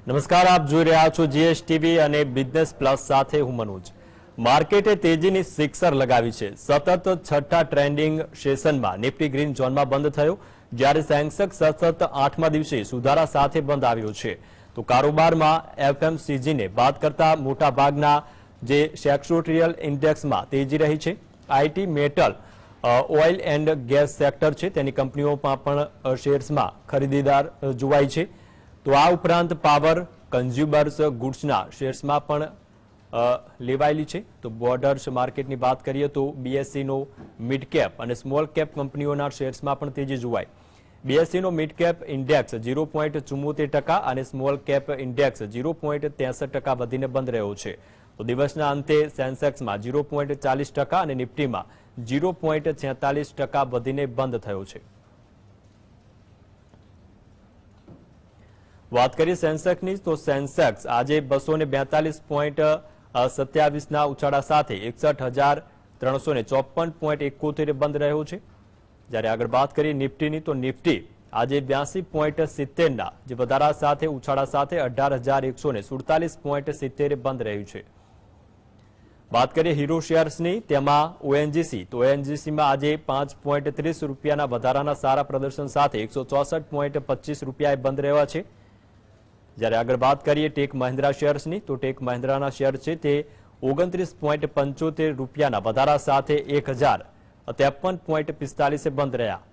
નમસ્કાર, આપ જોઈ રહ્યા છો જીએસટીવી અને બિઝનેસ પ્લસ સાથે હું મનોજ। માર્કેટે તેજીની સિક્સર લગાવી છે। સતત છઠ્ઠા ટ્રેન્ડિંગ સેશનમાં નિફ્ટી ગ્રીન ઝોનમાં બંધ થયો, જ્યારે સેન્સેક્સ સતત 8મા દિવસે સુધારા સાથે બંધ આવ્યો છે। તો કારોબારમાં એફએમસીજીને બાદ કરતા મોટા ભાગના જે સેક્ટોરિયલ ઇન્ડેક્સમાં તેજી રહી છે। IT, metal, oil and gas sector છે તેની કંપનીઓમાં પણ શેર્સમાં ખરીદીદાર જોવાય છે। તો આ ઉપરાંત પાવર, કન્ઝ્યુમર્સ ગુડ્સના શેર્સમાં પણ લેવાયેલી છે। તો બોર્ડર્સ માર્કેટની વાત કરીએ તો બીએસસીનો મિડ કેપ અને સ્મોલ કેપ કંપનીઓના શેર્સમાં પણ તેજી જોવાય। બીએસસીનો મિડ કેપ ઇન્ડેક્સ 0.74% અને સ્મોલ કેપ ઇન્ડેક્સ 0.63% વધીને બંધ રહ્યો છે। તો દિવસના અંતે સેન્સેક્સમાં 0.40% અને નિફ્ટીમાં 0.46% વધીને બંધ થયો છે। વાત કરીએ સેન્સેક્સની તો સેન્સેક્સ આજે 242.27ના ઉછાળા સાથે 61,354.71 બંધ રહ્યો છે। જ્યારે આગળ વાત કરીએ નિફ્ટીની તો નિફ્ટી આજે 82.70ના જે વધારા સાથે ઉછાળા સાથે 18,147.70 બંધ રહ્યું છે। વાત કરીએ હીરો શેર્સની, તેમાં ઓએનજીસી તો ઓએનજીસીમાં આજે 5.30 રૂપિયાના વધારાના સારા પ્રદર્શન સાથે 164.25 રૂપિયાએ બંધ રહ્યા છે। જ્યારે આગળ વાત કરીએ ટેક મહિન્દ્રા શેર્સની તો ટેક મહિન્દ્રાના શેર છે તે 29.75 રૂપિયાના વધારા સાથે 1,053.45 બંધ રહ્યા।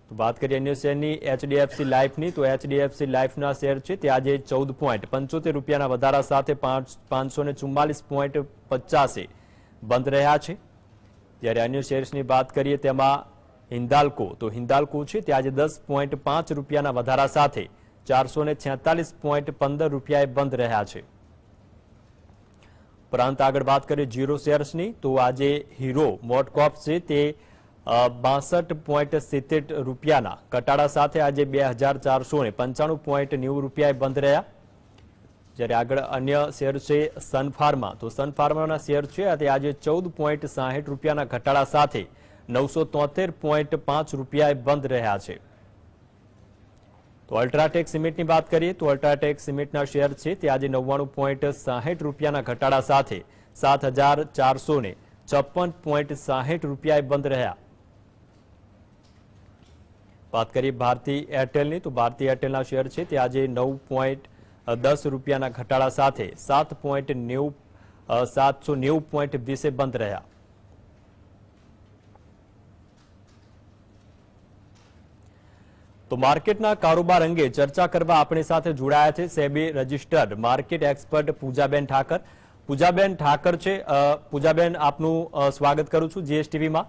તો વાત કરીએ અન્ય શેરની એચડીએફસી લાઈફની તો એચડીએફસી લાઈફના શેર છે તે આજે 14.75 રૂપિયાના વધારા સાથે 544.50 બંધ રહ્યા છે। જ્યારે અન્ય શેર્સની વાત કરીએ તેમાં હિન્દાલ્કો તો હિન્દાલ્કો છે તે આજે 10.5 રૂપિયાના વધારા સાથે 446.15 રૂપિયાએ બંધ રહ્યા છે। ઉપરાંત આગળ વાત કરીએ જીરો શેર્સની તો આજે હીરો મોટકોપ છે તે 62.70 રૂપિયાના ઘટાડા સાથે આજે 2,495.90 રૂપિયાએ બંધ રહ્યા। જ્યારે આગળ અન્ય શેર છે સન ફાર્મા તો સન ફાર્માના શેર છે તે આજે 14.60 રૂપિયાના ઘટાડા સાથે 973.5 રૂપિયાએ બંધ રહ્યા છે। તો અલ્ટ્રાટેક સિમેન્ટની વાત કરીએ તો અલ્ટ્રાટેક સિમેન્ટના શેર છે તે આજે 99.60 રૂપિયાના ઘટાડા સાથે 7,456.60 રૂપિયાએ બંધ રહ્યા। વાત કરીએ ભારતી એરટેલની તો ભારતી એરટેલના શેર છે તે આજે 9.10 રૂપિયાના ઘટાડા સાથે 790.20 બંધ રહ્યા। તો માર્કેટના કારોબાર અંગે ચર્ચા કરવા આપણી સાથે જોડાયા છે સેબી રજિસ્ટર્ડ માર્કેટ એક્સપર્ટ પૂજાબેન ઠાકર। પૂજાબેન ઠાકર છે, પૂજાબેન આપનું સ્વાગત કરું છું જીએસટીવીમાં।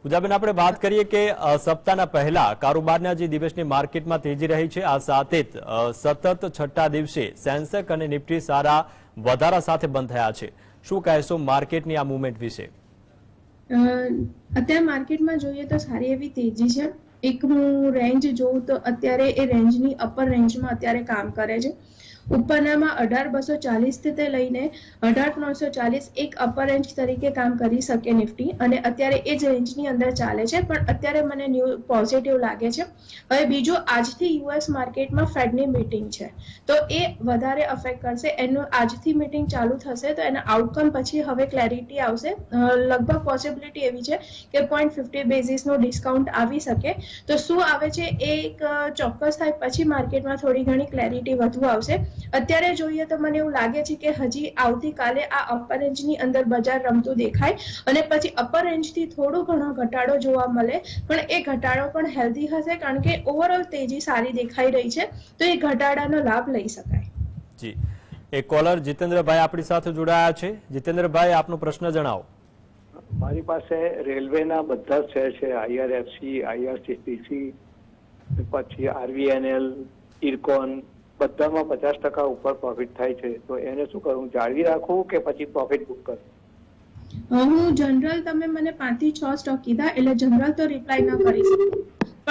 પૂજાબેન, આપણે વાત કરીએ કે સપ્તાહના પહેલા કારોબારના જે દિવસની માર્કેટમાં તેજી રહી છે, આ સાથે સતત છઠ્ઠા દિવસે સેન્સેક્સ અને નિફ્ટી સારા વધારા સાથે બંધ થયા છે। શું કહેશો માર્કેટની આ મુવમેન્ટ વિશે? અત્યારે માર્કેટમાં જોઈએ તો સારી એવી તેજી છે। એક હું રેન્જ જોઉં તો અત્યારે એ રેન્જની અપર રેન્જમાં અત્યારે કામ કરે છે। ઉપરનામાં 18,240 થી લઈને 18,940 એક અપર રેન્જ તરીકે કામ કરી શકે નિફ્ટી, અને અત્યારે એ જ રેન્જની અંદર ચાલે છે। પણ અત્યારે મને ન્યૂ પોઝિટિવ લાગે છે। હવે બીજું, આજથી યુએસ માર્કેટમાં ફેડની મીટિંગ છે તો એ વધારે અફેક્ટ કરશે। એનું આજથી મીટિંગ ચાલુ થશે તો એના આઉટકમ પછી હવે ક્લેરિટી આવશે। લગભગ પોસિબિલિટી એવી છે કે 0.50 બેઝિસનું ડિસ્કાઉન્ટ આવી શકે। તો શું આવે છે એ એક ચોક્કસ થાય પછી માર્કેટમાં થોડી ઘણી ક્લેરિટી વધુ આવશે। અત્યારે જોઈએ તો મને એવું લાગે છે કે હજી આવતીકાલે આ અપર રેન્જની અંદર બજાર રમતું દેખાય અને પછી અપર રેન્જથી થોડો ઘણો ઘટાડો જોવા મળે, પણ એ ઘટાડો પણ હેલ્ધી હશે કારણ કે ઓવરઓલ તેજી સારી દેખાઈ રહી છે, તો એ ઘટાડાનો લાભ લઈ શકાય। જી, એક કોલર જીતેન્દ્રભાઈ આપણી સાથે જોડાયા છે। જીતેન્દ્રભાઈ, આપનો પ્રશ્ન જણાવો। મારી પાસે રેલવેના બધા શેર છે, આઈઆરએફસી, આઈઆરસીટીસી, પછી આરવીએનએલ, ઇરકોન, બધામાં 50% ઉપર પ્રોફિટ થાય છે। તો એને શું કરું, જાળવી રાખું કે પછી પ્રોફિટ બુક કરું? હું જનરલ, તમે મને 5 થી 6 સ્ટોક કીધા એટલે જનરલ તો રિપ્લાય ન કરી શકું,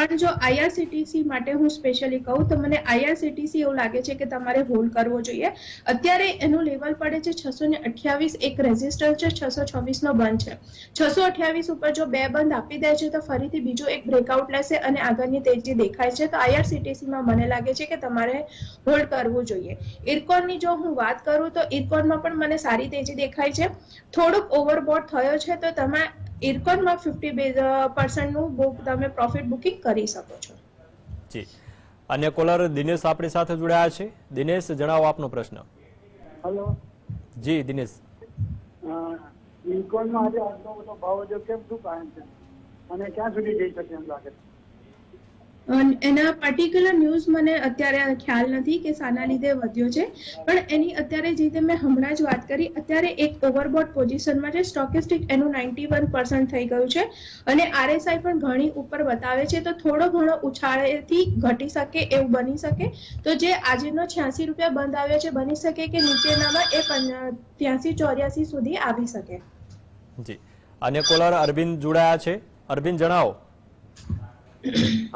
પણ જો આઈઆરસીટીસી માટે હું સ્પેશિયલી કહું તો મને આઈઆરસીટીસી એવું લાગે છે કે તમારે હોલ્ડ કરવો જોઈએ. અત્યારે એનું લેવલ પડે છે 628, એક રેઝિસ્ટન્સ છે 626 નો બંધ છે. 628 ઉપર જો બે બંધ આપી દે છે તો ફરીથી બીજો એક બ્રેકઆઉટ લેશે અને આગળની તેજી દેખાય છે. તો આઈઆરસીટીસી માં મને લાગે છે કે તમારે હોલ્ડ કરવું જોઈએ. ઇરકોનની જો હું વાત કરું તો ઇરકોનમાં પણ મને સારી તેજી દેખાય છે. થોડોક ઓવરબોટ થયો છે તો તમે ઇરકોનમાં 50% નું તમે પ્રોફિટ બુકિંગ કરી શકો છો. જી, અન્ય કોલર દિનેશ આપણી સાથે જોડાયા છે. દિનેશ, જણાવો આપનો પ્રશ્ન. હેલો જી દિનેશ. ઇરકોનમાં આજે આટલો બધો ભાવ વધ્યો, કેમ, શું કારણ છે અને ક્યાં સુધી જઈ શકે એમ લાગે? એના પર્ટિક્યુલર ન્યૂઝ મને અત્યારે ખ્યાલ નથી કે શાના લીધે વધ્યો છે, પણ એની અત્યારે જે રીતે મેં હમણાં જ વાત કરી, અત્યારે એક ઓવરબોટ પોઝિશનમાં છે. સ્ટોકેસ્ટિક એનું 91% થઈ ગયું છે અને આરએસઆઈ પણ ઘણી ઉપર બતાવે છે. તો થોડો ઘણો ઉછાળેથી ઘટી શકે એવું બની શકે. તો જે આજનો 86 રૂપિયા બંધ આવ્યો છે, બની શકે કે નીચેનામાં એ 83-84 સુધી આવી શકે. જી, અન્ય કોલર અરવિંદ જોડાયા છે. અરવિંદ, જણાવો.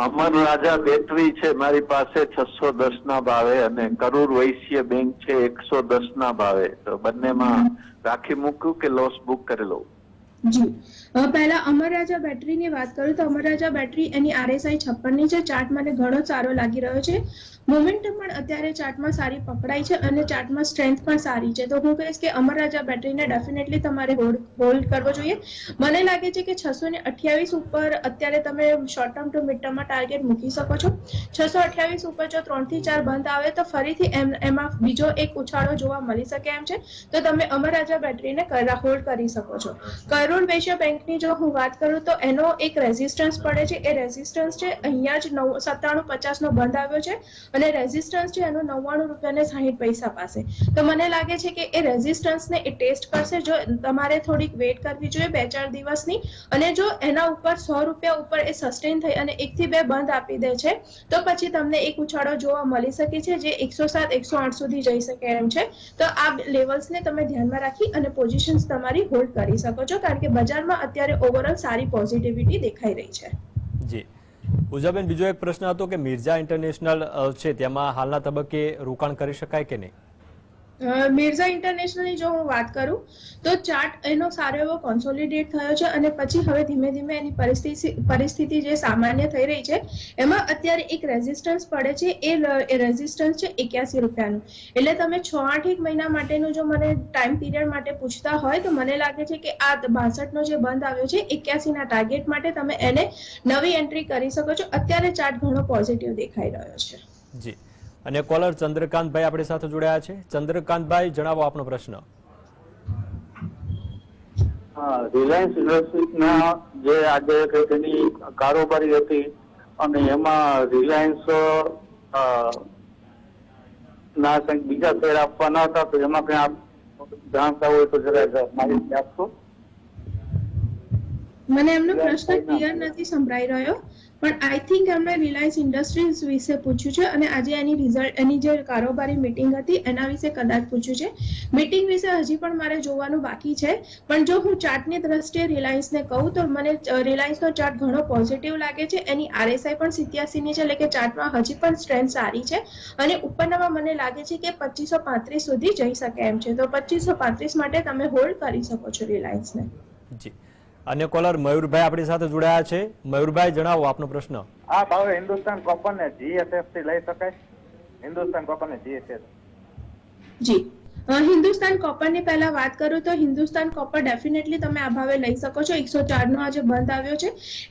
અમર રાજા બેટરી છે મારી પાસે 610 ના ભાવે અને કરૂર વૈશ્ય બેંક છે 110 ના ભાવે. તો બંનેમાં રાખી મૂકું કે લોસ બુક કરી લઉં? જી, પહેલા અમર રાજા બેટરીની વાત કરું તો અમર રાજા બેટરી એની આરએસઆઈ 56 ની છે. ચાર્ટ મને ઘણો સારો લાગી રહ્યો છે. મોમેન્ટમ પણ અત્યારે ચાર્ટમાં સારી પકડાઈ છે અને ચાર્ટમાં સ્ટ્રેન્થ પણ સારી છે. તો હું કહીશ કે અમર રાજા બેટરીને ડેફિનેટલી તમારે હોલ્ડ કરવો જોઈએ. મને લાગે છે કે 628 ઉપર અત્યારે તમે શોર્ટ ટર્મ ટુ મિડ ટર્મમાં ટાર્ગેટ મૂકી શકો છો. 628 ઉપર જો 3 થી 4 બંધ આવે તો ફરીથી એમાં બીજો એક ઉછાળો જોવા મળી શકે એમ છે. તો તમે અમર રાજા બેટરીને હોલ્ડ કરી શકો છો. કરોડ વૈશ્ય બેંકની જો હું વાત કરું તો એનો એક રેઝિસ્ટન્સ પડે છે. એ રેઝિસ્ટન્સ છે અહીંયા જ 97.50 નો બંધ આવ્યો છે અને રેઝિસ્ટન્સ છે એનો 99 રૂપિયા ને 60 પૈસા પાસે. તો મને લાગે છે કે એ રેઝિસ્ટન્સને એ ટેસ્ટ કરશે. જો તમારે થોડીક વેઇટ કરવી જોઈએ 2-4 દિવસની, અને જો એના ઉપર 100 રૂપિયા ઉપર એ સસ્ટેન થઈ અને 1 થી 2 બંધ આપી દે છે તો પછી તમને એક ઉછાળો જોવા મળી શકે છે જે 107-108 સુધી જઈ શકે એમ છે. તો આ લેવલ્સને તમે ધ્યાનમાં રાખી અને પોઝિશન્સ તમારી હોલ્ડ કરી શકો છો, કારણ કે બજારમાં અત્યારે ઓવરઓલ સારી પોઝિટિવિટી દેખાઈ રહી છે. જી, પૂજાબેન, બીજો એક પ્રશ્ન હતો કે મિર્ઝા ઇન્ટરનેશનલ છે તેમાં હાલના તબક્કે રોકાણ કરી શકાય કે નહીં? મિર્ઝા ઇન્ટરનેશનલની જો હું વાત કરું તો ચાર્ટ એનો સારો એવો કોન્સોલિડેટ થયો છે અને પછી હવે ધીમે ધીમે એની પરિસ્થિતિ જે સામાન્ય થઈ રહી છે એમાં અત્યારે એક રેઝિસ્ટન્સ પડે છે. એ રેઝિસ્ટન્સ છે 81 રૂપિયાનું. એટલે તમે 6-8 મહિના માટેનું જો મને ટાઈમ પીરિયડ માટે પૂછતા હોય તો મને લાગે છે કે આ 62 નો જે બંધ આવ્યો છે 81 ના ટાર્ગેટ માટે તમે એને નવી એન્ટ્રી કરી શકો છો. અત્યારે ચાર્ટ ઘણો પોઝિટિવ દેખાઈ રહ્યો છે. જી, અને કોલર ચંદ્રકાંતભાઈ આપણી સાથે જોડાયા છે. ચંદ્રકાંતભાઈ, જણાવો આપનો પ્રશ્ન. હા, રિલાયન્સ ઇન્ડસ્ટ્રીઝના જે આજે તેની કારોબારી હતી અને એમાં રિલાયન્સ ના કંઈક બીજા શેર આપવાના હતા, તો એમાં કંઈ આપ જાણતા હોય તો જરા માહિતી આપશો. મને એમનો પ્રશ્ન ક્લિયર નથી સંભળાઈ રહ્યો, પણ આઈ થિંક એમણે રિલાયન્સ ઇન્ડસ્ટ્રીઝ વિશે પૂછ્યું છે અને આજે એની જે કારોબારી મીટિંગ હતી એના વિશે કદાચ પૂછ્યું છે. મીટિંગ વિશે હજી પણ મારે જોવાનું બાકી છે, પણ જો હું ચાર્ટની દ્રષ્ટિએ રિલાયન્સને કહું તો મને રિલાયન્સનો ચાર્ટ ઘણો પોઝિટિવ લાગે છે. એની આરએસઆઈ પણ 87 ની છે, એટલે કે ચાર્ટમાં હજી પણ સ્ટ્રેન્થ સારી છે અને ઉપરનામાં મને લાગે છે કે 2535 સુધી જઈ શકે એમ છે. તો 2535 માટે તમે હોલ્ડ કરી શકો છો રિલાયન્સને. જી, અન્ય કોલર મયુરભાઈ આપણી સાથે જોડાયા છે. મયુરભાઈ, જણાવો આપનો પ્રશ્ન. આ ભાવે હિન્દુસ્તાન કોપર ને જીએસએફ થી લઈ શકાય? હિન્દુસ્તાન કોપર ને જીએસએફ. જી, હિન્દુસ્તાન કોપરની પહેલા વાત કરું તો હિન્દુસ્તાન કોપર ડેફિનેટલી તમે આ ભાવે લઈ શકો છો. 104 નો આજે બંધ આવ્યો છે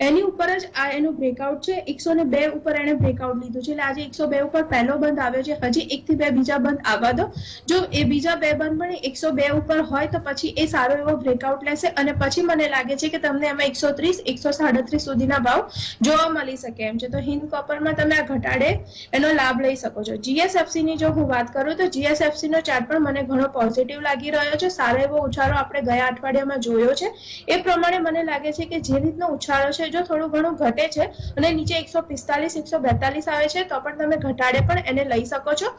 એની ઉપર જ આ એનું બ્રેકઆઉટ છે. 102 ઉપર એને બ્રેકઆઉટ લીધું છે, એટલે આજે 102 ઉપર પહેલો બંધ આવ્યો છે. હજી 1 થી 2 બીજા બંધ આવવા દો. જો એ બીજા 2 બંધ પણ 102 ઉપર હોય તો પછી એ સારો એવો બ્રેકઆઉટ લેશે અને પછી મને લાગે છે કે તમને એમાં 130-137 સુધીના ભાવ જોવા મળી શકે એમ છે. તો હિન્દ કોપરમાં તમે આ ઘટાડે એનો લાભ લઈ શકો છો. જીએસએફસી ની જો હું વાત કરું તો જીએસએફસી નો ચાર્ટ પણ મને ઘણો પોઝિટિવ લાગી રહ્યો છે. સારો એવો ઉછાળો આપણે ગયા અઠવાડિયામાં જોયો છે. એ પ્રમાણે મને લાગે છે કે જે રીતનો ઉછાળો છે જો થોડું ઘણું ઘટે છે અને નીચે 145-142 આવે છે તો પણ તમે ઘટાડે પણ એને લઈ શકો છો.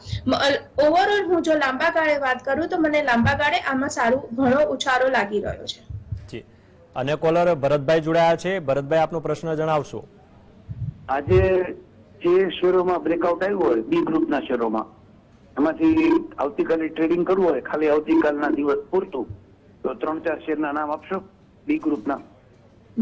ઓવરઓલ હું જો લાંબા ગાળે વાત કરું તો મને લાંબા ગાળે આમાં સારું ઘણો ઉછાળો લાગી રહ્યો છે. જી, અને કોલર ભરતભાઈ જોડાયા છે. ભરતભાઈ, આપનો પ્રશ્ન જણાવશો. આજે જે શેરોમાં બ્રેકઆઉટ આવ્યું હોય બી ગ્રુપના શેરોમાં, એમાંથી આવતીકાલે ટ્રેડિંગ કરવું હોય ખાલી આવતીકાલના દિવસ પૂરતું, તો 3-4 શેરના નામ આપશો બી ગ્રુપના?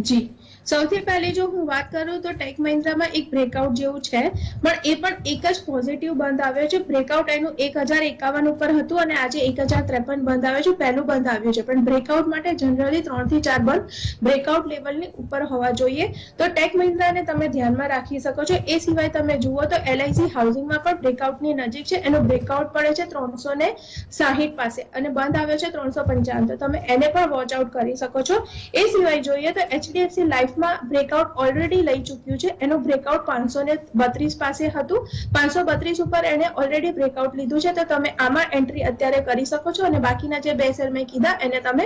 જી, સૌથી પહેલી જો હું વાત કરું તો ટેક મહિન્દ્રામાં એક બ્રેકઆઉટ જેવું છે, પણ એ પણ એક જ પોઝિટિવ બંધ આવ્યો છે. બ્રેકઆઉટ એનું 1051 ઉપર હતું અને આજે 1053 બંધ આવ્યો છે, પહેલું બંધ આવ્યું છે. પણ બ્રેકઆઉટ માટે જનરલી 3 થી 4 બંધ બ્રેકઆઉટ લેવલની ઉપર હોવા જોઈએ, તો ટેક મહિન્દ્રાને તમે ધ્યાનમાં રાખી શકો છો. એ સિવાય તમે જુઓ તો LIC હાઉસિંગમાં પણ બ્રેકઆઉટની નજીક છે, એનો બ્રેકઆઉટ પડે છે 360 પાસે અને બંધ આવ્યો છે 355, તો તમે એને પણ વોચ આઉટ કરી શકો છો. એ સિવાય જોઈએ તો HDFC લાઈફમાં બ્રેકઆઉટ ઓલરેડી લઈ ચૂક્યું છે, એનું બ્રેકઆઉટ 532 પાસે હતું, 532 ઉપર એને ઓલરેડી બ્રેકઆઉટ લીધું છે, તો તમે આમાં એન્ટ્રી અત્યારે કરી શકો છો. અને બાકીના જે 2 શેર મેં કીધા એને તમે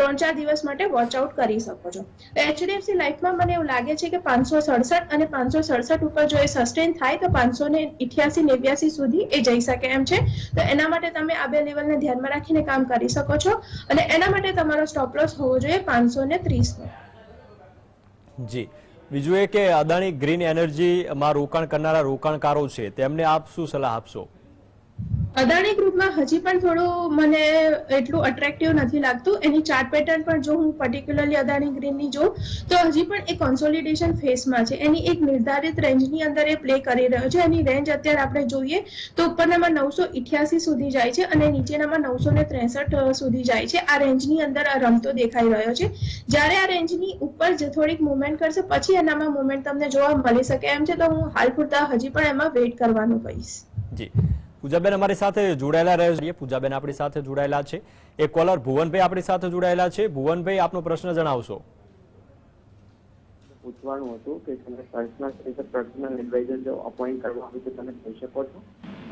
3-4 દિવસ માટે વોચ આઉટ કરી શકો છો. HDFC લાઈફમાં મને એવું લાગે છે કે 567 અને 567 ઉપર જો એ સસ્ટેન થાય તો 588-89 સુધી એ જઈ શકે એમ છે, તો એના માટે તમે આ બે લેવલને ધ્યાનમાં રાખીને કામ કરી શકો છો. અને એના માટે તમારો સ્ટોપ લોસ હોવો જોઈએ 530 નો. જી, બીજું એ કે અદાણી ગ્રીન એનર્જીમાં રોકાણ કરનારા રોકાણકારો છે તેમને આપ શું સલાહ આપશો? અદાણી ગ્રુપમાં હજી પણ થોડું મને એટલું અટ્રેક્ટિવ નથી લાગતું. એની ચાર્ટ પેટર્ન પણ જો હું પર્ટિક્યુલરલી અદાણી ગ્રીનની જોઉં તો હજી પણ એ કોન્સોલિડેશન ફેઝમાં છે. એની એક નિર્ધારિત રેન્જની અંદર એ પ્લે કરી રહ્યો છે. એની રેન્જ અત્યારે આપણે જોઈએ તો ઉપરનામાં 988 સુધી જાય છે અને નીચેનામાં 963 સુધી જાય છે. આ રેન્જની અંદર આ રમતો દેખાઈ રહ્યો છે. જ્યારે આ રેન્જની ઉપર થોડીક મુવમેન્ટ કરશે પછી એનામાં મુવમેન્ટ તમને જોવા મળી શકે એમ છે, તો હું હાલ પૂરતા હજી પણ એમાં વેઇટ કરવાનું કહીશ. જી, પૂજાબેન અમારી સાથે જોડાયેલા રહે છે. પૂજાબેન આપણી સાથે જોડાયેલા છે. એક કોલર ભુવનભાઈ આપણી સાથે જોડાયેલા છે. ભુવનભાઈ, આપનો પ્રશ્ન જણાવશો. પૂછવાનું હતું કે તમે પર્સનલ એડવાઇઝર જો અપોઇન્ટ કરવા આવે તો તમે કહી શકો છો,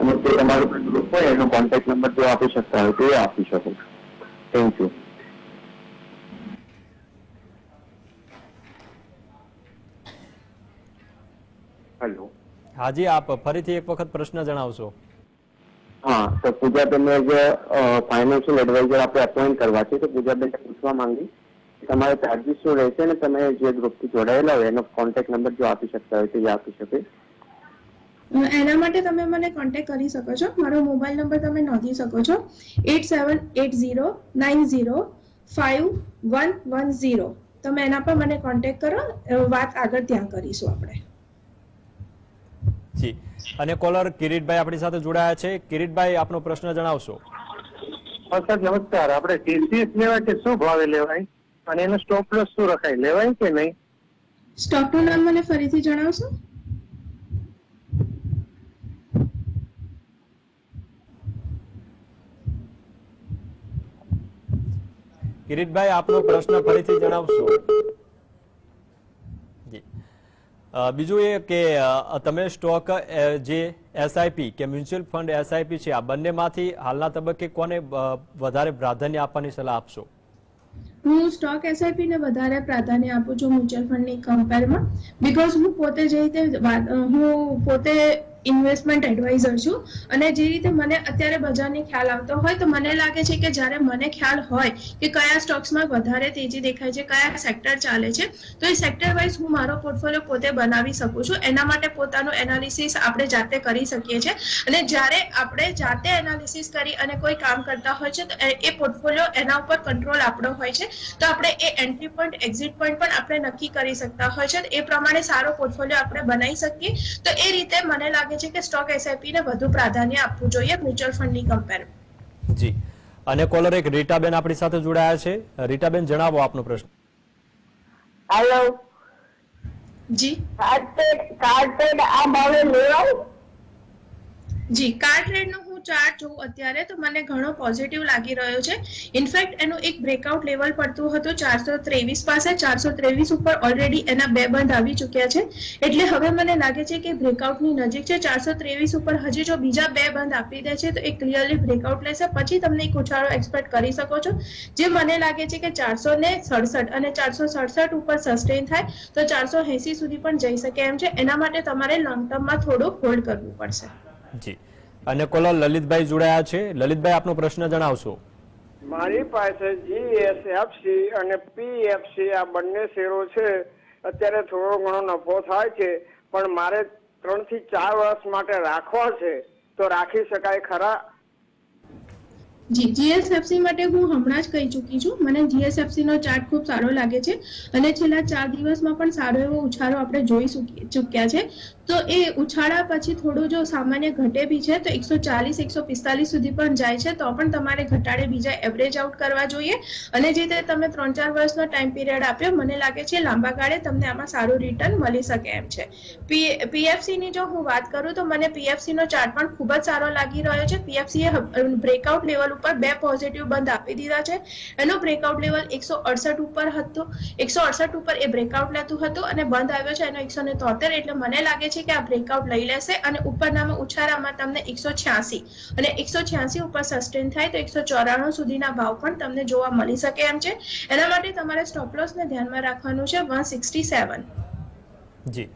અને તે તમારું ગ્રુપ હોય એનો કોન્ટેક્ટ નંબર જો આપી શકતા હોય તો એ આપી શકો છો. Thank you. હેલો. હાજી, આપ ફરીથી એક વખત પ્રશ્ન જણાવશો. હા, તો પૂજાબેનને જે ફાઇનાન્શિયલ એડવાઇઝર આપણે અપોઇન્ટ કરવા છે તો પૂજાબેનને પૂછવા માંગી તમારે ચાર્જીસ શું રહેશે અને તમે જે ગ્રુપથી જોડાયેલા હોય એનો કોન્ટેક્ટ નંબર જો આપી શકતા હોય તો એ આપી શકે. એના માટે તમે મને કોન્ટેક્ટ કરી શકો છો. મારો મોબાઈલ નંબર તમે નોંધી શકો છો 8780905110. તમે એના પર મને કોન્ટેક્ટ કરો, વાત આગળ ત્યાં કરીશું આપણે. જી, અને કોલર કિરીટભાઈ આપણી સાથે જોડાયા છે. કિરીટભાઈ, આપનો પ્રશ્ન જણાવશો. સર નમસ્કાર. આપણે TCS લેવાય કે શું ભાવે લેવાય અને એનો સ્ટોપ લોસ શું રખાય, લેવાય કે નહીં? સ્ટોકનું નામ મને ફરીથી જણાવશો? કિરીટભાઈ, આપનો પ્રશ્ન ફરીથી જણાવશો. જી, બીજું એ કે તમે સ્ટોક જે SIP કે મ્યુચ્યુઅલ ફંડ SIP છે આ બંનેમાંથી હાલના તબક્કે કોને વધારે પ્રાધાન્ય આપવાની સલાહ આપશો? હું સ્ટોક SIP ને વધારે પ્રાધાન્ય આપું છું મ્યુચ્યુઅલ ફંડની કમ્પેરમાં, બીકોઝ હું પોતે જે રીતે હું પોતે ઇન્વેસ્ટમેન્ટ એડવાઇઝર છું અને જે રીતે મને અત્યારે બજારની ખ્યાલ આવતો હોય તો મને લાગે છે કે જ્યારે મને ખ્યાલ હોય કે કયા સ્ટોક્સમાં વધારે તેજી દેખાય છે, કયા સેક્ટર ચાલે છે, તો એ સેક્ટર વાઇઝ હું મારો પોર્ટફોલિયો પોતે બનાવી શકું છું. એના માટે પોતાનું એનાલિસિસ આપણે જાતે કરી શકીએ છીએ અને જ્યારે આપણે જાતે એનાલિસિસ કરી અને કોઈ કામ કરતા હોય છે તો એ પોર્ટફોલિયો એના ઉપર કંટ્રોલ આપણો હોય છે, તો આપણે એ એન્ટ્રી પોઈન્ટ એક્ઝિટ પોઈન્ટ પણ આપણે નક્કી કરી શકતા હોય છે. એ પ્રમાણે સારો પોર્ટફોલિયો આપણે બનાવી શકીએ. તો એ રીતે મને લાગે છે કે સ્ટોક SIP ને વધુ પ્રાધાન્ય આપવું જોઈએ મ્યુચ્યુઅલ ફંડની કમ્પેર. જી, અને કોલર એક રીટાબેન આપણી સાથે જોડાયા છે. રીટાબેન, જણાવો આપનો પ્રશ્ન. હેલો. જી, કાર્ડ આ ભાવે લેવાય? જી, કાર ટ્રેડનો હું ચાર્ટ જોઉં અત્યારે તો મને ઘણો પોઝિટિવ લાગી રહ્યો છે. ઇનફેક્ટ એનું એક બ્રેકઆઉટ લેવલ પડતું હતું 423 પાસે. 423 ઉપર ઓલરેડી એના 2 બંધ આવી ચૂક્યા છે, એટલે હવે મને લાગે છે કે બ્રેકઆઉટની નજીક છે. 423 ઉપર હજી જો બીજા 2 બંધ આપી દે છે તો એ ક્લિયરલી બ્રેકઆઉટ લેશે, પછી તમને એક ઉછાળો એક્સપેક્ટ કરી શકો છો. જે મને લાગે છે કે 467 અને 467 ઉપર સસ્ટેન થાય તો 480 સુધી પણ જઈ શકે એમ છે. એના માટે તમારે લોંગ ટર્મમાં થોડું હોલ્ડ કરવું પડશે. જી, અને કોલર લલિતભાઈ જોડાયા છે. લલિતભાઈ, આપનો પ્રશ્ન જણાવશો. મારી પાસે GSFC અને PFC આ બંને શેરો છે. અત્યારે થોડો ઘણો નફો થાય છે, પણ મારે 3 થી 4 વર્ષ માટે રાખવા છે, તો રાખી શકાય ખરા? જી, જીએસએફસી માટે હું હમણાં જ કહી ચૂકી છું. મને જીએસએફસી નો ચાર્ટ ખૂબ સારો લાગે છે અને છેલ્લા 4 દિવસમાં પણ સારો એવો ઉછાળો આપણે જોઈ ચૂક્યા છે. તો એ ઉછાળા પછી થોડું જો સામાન્ય ઘટે બી છે તો 140 145 સુધી પણ જાય છે, તો પણ તમારે ઘટાડે બીજા એવરેજ આઉટ કરવા જોઈએ. અને જે રીતે તમે 3-4 વર્ષનો ટાઈમ પીરિયડ આપ્યો, મને લાગે છે લાંબા ગાળે તમને આમાં સારું રિટર્ન મળી શકે એમ છે. પીએફસી ની જો હું વાત કરું તો મને પીએફસી નો ચાર્ટ પણ ખૂબ જ સારો લાગી રહ્યો છે. પીએફસી એ બ્રેકઆઉટ લેવલ ઉપર 2 પોઝિટિવ બંધ આપી દીધા છે. એનો બ્રેકઆઉટ લેવલ 168 ઉપર હતો, 168 ઉપર એ બ્રેકઆઉટ લેતું હતું અને બંધ આવ્યો છે એનો 173. એટલે મને લાગે છે કે આ બ્રેકઆઉટ લઈ લેશે અને ઉપરનામાં ઉછાળામાં તમને 186 અને 186 ઉપર સસ્ટેન થાય તો 194 સુધીના ભાવ પણ તમને જોવા મળી શકે એમ છે. એના માટે તમારે સ્ટોપ લોસ ને ધ્યાનમાં રાખવાનું છે 167. જી,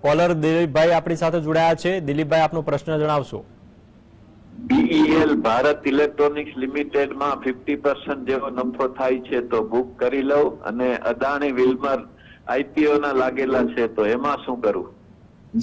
કોલર દિલીપભાઈ આપણી સાથે જોડાયા છે. દિલીપભાઈ, આપનો પ્રશ્ન જણાવશો. BEL ભારત ઇલેક્ટ્રોનિક્સ લિમિટેડમાં 50% જેવો નફો થાય છે, તો બુક કરી લઉં. અને અદાણી વિલ્મર IPO ના લાગેલા છે, તો એમાં શું કરવું?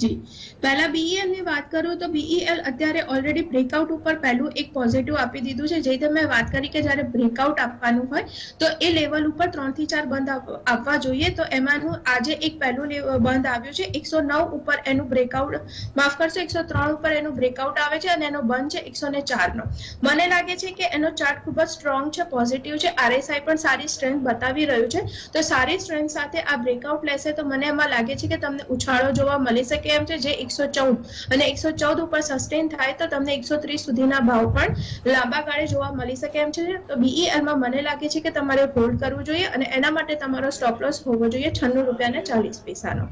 જી, પહેલા BEL ની વાત કરું તો BEL અત્યારે ઓલરેડી બ્રેકઆઉટ ઉપર પહેલું એક પોઝિટિવ આપી દીધું છે. જે તમે વાત કરી કે જ્યારે બ્રેકઆઉટ આપવાનું હોય તો એ લેવલ ઉપર 3 થી 4 બંધ આપવા જોઈએ. તો એમાંનું આજે એક પહેલું બંધ આવ્યું છે 109 ઉપર, એનું બ્રેકઆઉટ માફ કરશો 103 ઉપર એનું બ્રેકઆઉટ આવે છે અને એનો બંધ છે 104 નો. મને લાગે છે કે એનો ચાર્ટ ખૂબ જ સ્ટ્રોંગ છે, પોઝિટિવ છે. RSI પણ સારી સ્ટ્રેન્થ બતાવી રહ્યું છે. તો સારી સ્ટ્રેન્થ સાથે આ બ્રેકઆઉટ લેશે તો મને એમાં લાગે છે કે તમને ઉછાળો જોવા મળી શકે એમ છે. જે 114 અને 114 ઉપર સસ્ટેન થાય તો તમને 130 સુધીના ભાવ પણ લાંબા ગાળે જોવા મળી શકે એમ છે. તો BEL માં મને લાગે છે કે તમારે હોલ્ડ કરવું જોઈએ અને એના માટે તમારો સ્ટોપ લોસ હોવો જોઈએ 96.40 નો.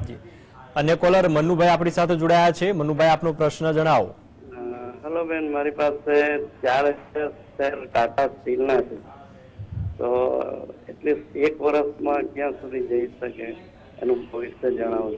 જી, અન્ય કોલર મનુભાઈ આપણી સાથે જોડાયા છે. મનુભાઈ, આપનો પ્રશ્ન જણાવો. હેલો બેન, મારી પાસે 4 શેર ટાટા સ્ટીલ ના છે, તો એટલીસ્ટ 1 વર્ષમાં ક્યાં સુધી જઈ શકે એનું ભવિષ્ય જણાવો.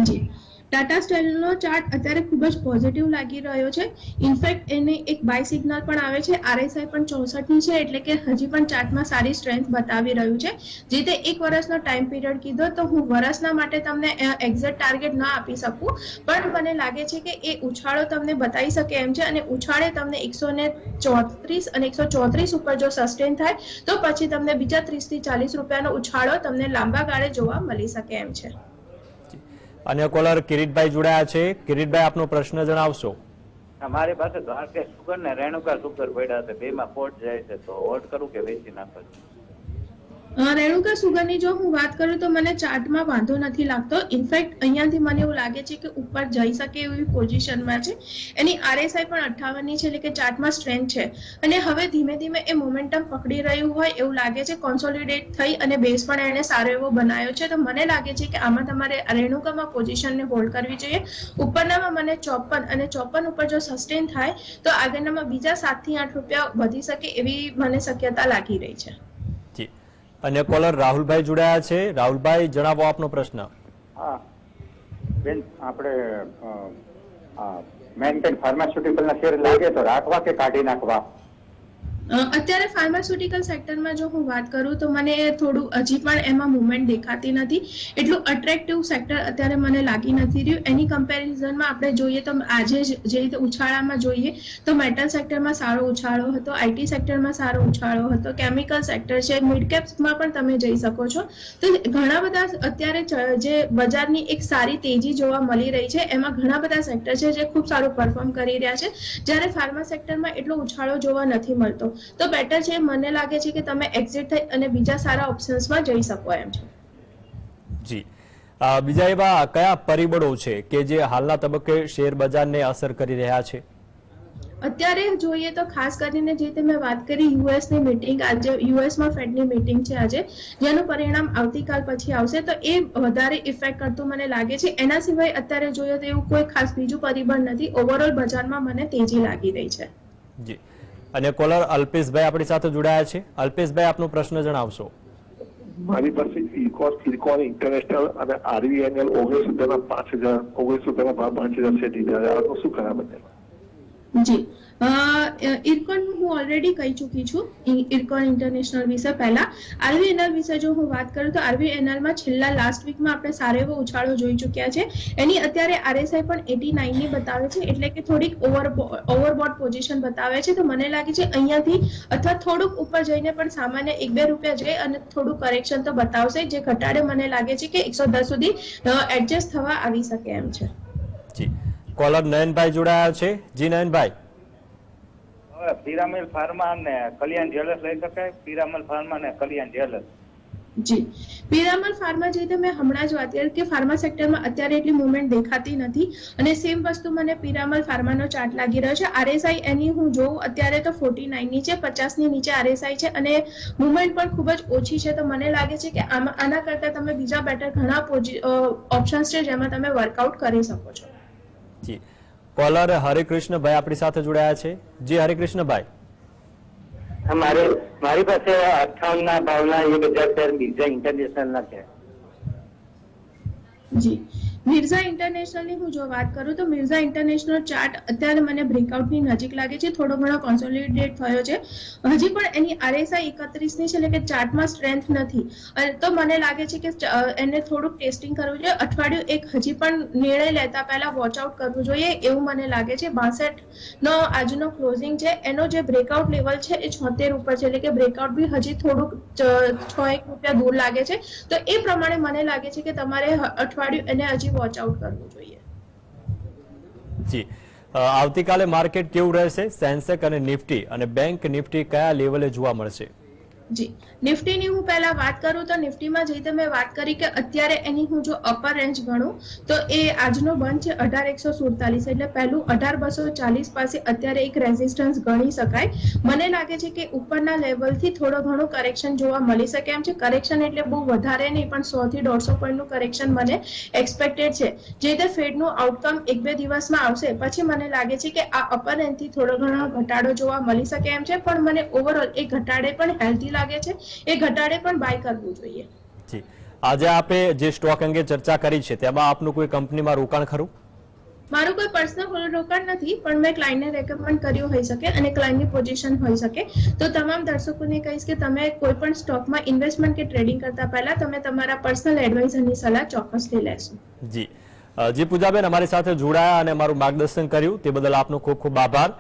જી, ટાટા સ્ટીલનો ચાર્ટ અત્યારે ખૂબ જ પોઝિટિવ લાગી રહ્યો છે. ઇનફેક્ટ એને એક બાય સિગ્નલ પણ આવે છે. RSI પણ 64 ની છે, એટલે કે હજી પણ ચાર્ટમાં સારી સ્ટ્રેન્થ બતાવી રહ્યું છે. જે તે 1 વર્ષનો ટાઈમ પીરિયડ કીધો તો હું વર્ષના માટે તમને એક્ઝેક્ટ ટાર્ગેટ ના આપી શકું, પણ મને લાગે છે કે એ ઉછાળો તમને બતાવી શકે એમ છે. અને ઉછાળે તમને 134 અને 134 ઉપર જો સસ્ટેન થાય તો પછી તમને બીજા 30 થી 40 રૂપિયાનો ઉછાળો તમને લાંબા ગાળે જોવા મળી શકે એમ છે. અન્ય કોલર કિરીટભાઈ જોડાયા છે. કિરીટભાઈ, આપનો પ્રશ્ન જણાવશો. અમારી પાસે દ્વારકા સુગર ને રેણુકા સુગર પડ્યા છે, 2 માં પોટ જાય છે, તો હોલ્ડ કરું કે વેચી નાખો? રેણુકા સુગરની જો હું વાત કરું તો મને ચાર્ટમાં વાંધો નથી લાગતો. ઇનફેક્ટ અહીંયાથી મને એવું લાગે છે કે ઉપર જઈ શકે એવી પોઝિશનમાં છે. એની RSI પણ 58 ની છે, એટલે કે ચાર્ટમાં સ્ટ્રેન્થ છે અને હવે ધીમે ધીમે એ મોમેન્ટમ પકડી રહ્યું હોય એવું લાગે છે. કોન્સોલિડેટ થઈ અને બેઝ પણ એને સારો એવો બનાવ્યો છે. તો મને લાગે છે કે આમાં તમારે રેણુકામાં પોઝિશનને હોલ્ડ કરવી જોઈએ. ઉપરનામાં મને 54 અને 54 ઉપર જો સસ્ટેન થાય તો આગળનામાં બીજા 7 થી 8 રૂપિયા વધી શકે એવી મને શક્યતા લાગી રહી છે. અન્ય કોલર રાહુલભાઈ જોડાયા છે. રાહુલભાઈ, જણાવો આપનો પ્રશ્ન. હા બેન, આપણે મેન્ટેન ફાર્માસ્યુટિકલ ના શેર લાગે તો રાખવા કે કાઢી નાખવા? અત્યારે ફાર્માસ્યુટિકલ સેક્ટરમાં જો હું વાત કરું તો મને થોડું હજી પણ એમાં મુવમેન્ટ દેખાતી નથી. એટલું અટ્રેક્ટિવ સેક્ટર અત્યારે મને લાગી નથી રહ્યું. એની કમ્પેરિઝનમાં આપણે જોઈએ તો આજે જે રીતે ઉછાળામાં જોઈએ તો મેટલ સેક્ટરમાં સારો ઉછાળો હતો, IT સેક્ટરમાં સારો ઉછાળો હતો, કેમિકલ સેક્ટર છે, મિડ કેપ્સમાં પણ તમે જઈ શકો છો. તો ઘણા બધા અત્યારે જે બજારની એક સારી તેજી જોવા મળી રહી છે એમાં ઘણા બધા સેક્ટર છે જે ખૂબ સારું પરફોર્મ કરી રહ્યા છે, જ્યારે ફાર્મા સેક્ટરમાં એટલો ઉછાળો જોવા નથી મળતો. તો બેટર છે, મને લાગે છે કે તમે એક્ઝિટ થઈ અને બીજા સારા ઓપ્શન્સમાં જઈ શકો એમ છે. જી, બીજા એવા કયા પરિબળો છે કે જે હાલના તબક્કે શેર બજારને અસર કરી રહ્યા છે? અત્યારે જોઈએ તો ખાસ કરીને જે મેં વાત કરી યુએસની મીટિંગ, આજે યુએસમાં ફેડની મીટિંગ છે આજે, જેનું પરિણામ આવતીકાલ પછી આવશે, તો એ વધારે ઇફેક્ટ કરતું મને લાગે છે. એના સિવાય અત્યારે જોઈએ તો એવું કોઈ ખાસ બીજું પરિબળ નથી. ઓવરઓલ બજારમાં મને તેજી લાગી રહી છે. જી, અને કોલર અલ્પેશભાઈ આપણી સાથે જોડાયા છે. અલ્પેશભાઈ, આપનો પ્રશ્ન જણાવશો. મારી પાસે ઇરકોન ઇન્ટરનેશનલ અને RVNL 19 રૂપિયાના 5,000 19 રૂપિયાના ભાવ 5,000 છે. આનું શું ખરાબ બને? જી ઇરકોન હું ઓલરેડી કહી ચૂકી છું ઇરકોન ઇન્ટરનેશનલ વિશે. પહેલા આરવીએનએલ વિશે જો હું વાત કરું તો આરવીએનએલ માં છેલ્લા લાસ્ટ વીકમાં આપણે સારો એવો ઉછાળો જોઈ ચૂક્યા છે. એની અત્યારે આરએસઆઈ પણ 89 ની બતાવે છે, એટલે કે થોડીક ઓવરબોટ પોઝિશન બતાવે છે. તો મને લાગે છે અહીંયાથી અથવા થોડુંક ઉપર જઈને પણ સામાન્ય 1-2 રૂપિયા જઈ અને થોડું કરેક્શન તો બતાવશે, જે ઘટાડે મને લાગે છે કે 110 સુધી એડજસ્ટ થવા આવી શકે એમ છે. જી કોલર નયનભાઈ જોડાયા છે. જી નયનભાઈ, પિરામલ ફાર્મા અને કલ્યાણ જ્વેલર્સ લઈ શકાય? પિરામલ ફાર્મા અને કલ્યાણ જ્વેલર્સ. જી પિરામલ ફાર્મા જે મેં હમણાં જ વાત કરી કે ફાર્મા સેક્ટરમાં અત્યારે એટલી મુવમેન્ટ દેખાતી નથી, અને સેમ વસ્તુ મને પિરામલ ફાર્માનો ચાર્ટ લાગી રહ્યો છે. આરએસઆઈ એની હું જોઉં અત્યારે તો 49 ની છે, 50 ની નીચે આરએસઆઈ છે, અને મુવમેન્ટ પણ ખૂબ જ ઓછી છે. તો મને લાગે છે કે આના કરતા તમે બીજા બેટર ઘણા ઓપ્શન્સ છે જેમાં તમે વર્કઆઉટ કરી શકો છો. જી કોલર હરિકૃષ્ણભાઈ આપણી સાથે જોડાયા છે. જી હરિકૃષ્ણભાઈ, મારી પાસે 58 ના ભાવના 1000 શેર મિર્ઝા ઇન્ટરનેશનલ ના છે. જી મિર્ઝા ઇન્ટરનેશનલ ની હું જો વાત કરું તો મિર્ઝા ઇન્ટરનેશનલ ચાર્ટ અત્યારે મને બ્રેકઆઉટ ની નજીક લાગે છે, થોડો ઘણો કોન્સોલિડેટ થયો છે. હજી પણ એની આરએસઆઈ 31 ની છે, એટલે કે ચાર્ટમાં સ્ટ્રેન્થ નથી. તો મને લાગે છે કે એને થોડુંક ટેસ્ટિંગ કરવું જોઈએ. અઠવાડિયું એક હજી પણ નિર્ણય લેતા પહેલા વોચ આઉટ કરવું જોઈએ એવું મને લાગે છે. 62 નો આજનો ક્લોઝિંગ છે, એનો જે બ્રેકઆઉટ લેવલ છે એ 76 ઉપર છે, એટલે કે બ્રેકઆઉટ બી હજી થોડુંક 6-1 રૂપિયા દૂર લાગે છે. તો એ પ્રમાણે મને લાગે છે કે તમારે અઠવાડિયું એને હજી વોચ આઉટ કરવું જોઈએ. જી આવતીકાલે માર્કેટ કેવું રહેશે? સેન્સેક્સ અને નિફ્ટી અને બેંક નિફ્ટી કયા લેવલે જોવા મળશે? જી નિફ્ટીની હું પહેલા વાત કરું તો નિફ્ટીમાં જે તમે વાત કરી કે અત્યારે એની હું જો અપર રેન્જ ગણું તો એ આજનો બંધ છે 18147, એટલે પહેલું 18240 પાસે અત્યારે એક રેઝિસ્ટન્સ ગણી શકાય. મને લાગે છે કે ઉપરના લેવલથી થોડો ઘણો કરેક્શન જોવા મળી શકે એમ છે. કરેક્શન એટલે બહુ વધારે નહીં, પણ 100 થી 150 પોઈન્ટનું કરેક્શન મને એક્સપેક્ટેડ છે. જે રીતે ફેડનું આઉટકમ 1-2 દિવસમાં આવશે પછી મને લાગે છે કે આ અપર રેન્જથી થોડો ઘણો ઘટાડો જોવા મળી શકે એમ છે, પણ મને ઓવરઓલ એ ઘટાડે પણ હેલ્ધી લાગે છે. એ ઘટાડે પણ બાય કરવું જોઈએ. જી આજે આપે જે સ્ટોક અંગે ચર્ચા કરી છે તેમાં આપનું કોઈ કંપનીમાં રોકાણ ખરું? મારું કોઈ પર્સનલ રોકાણ નથી, પણ મેં ક્લાયન્ટને રેકમેન્ડ કર્યું હોઈ શકે અને ક્લાયન્ટની પોઝિશન હોઈ શકે. તો તમામ દર્શકોને કહીશ કે તમે કોઈ પણ સ્ટોકમાં ઇન્વેસ્ટમેન્ટ કે ટ્રેડિંગ કરતા પહેલા તમે તમારા પર્સનલ એડવાઇઝરની સલાહ ચોક્કસથી લેશો. જી પૂજાબેન અમારી સાથે જોડાયા અને અમારું માર્ગદર્શન કર્યું તે બદલ આપનો ખૂબ ખૂબ આભાર.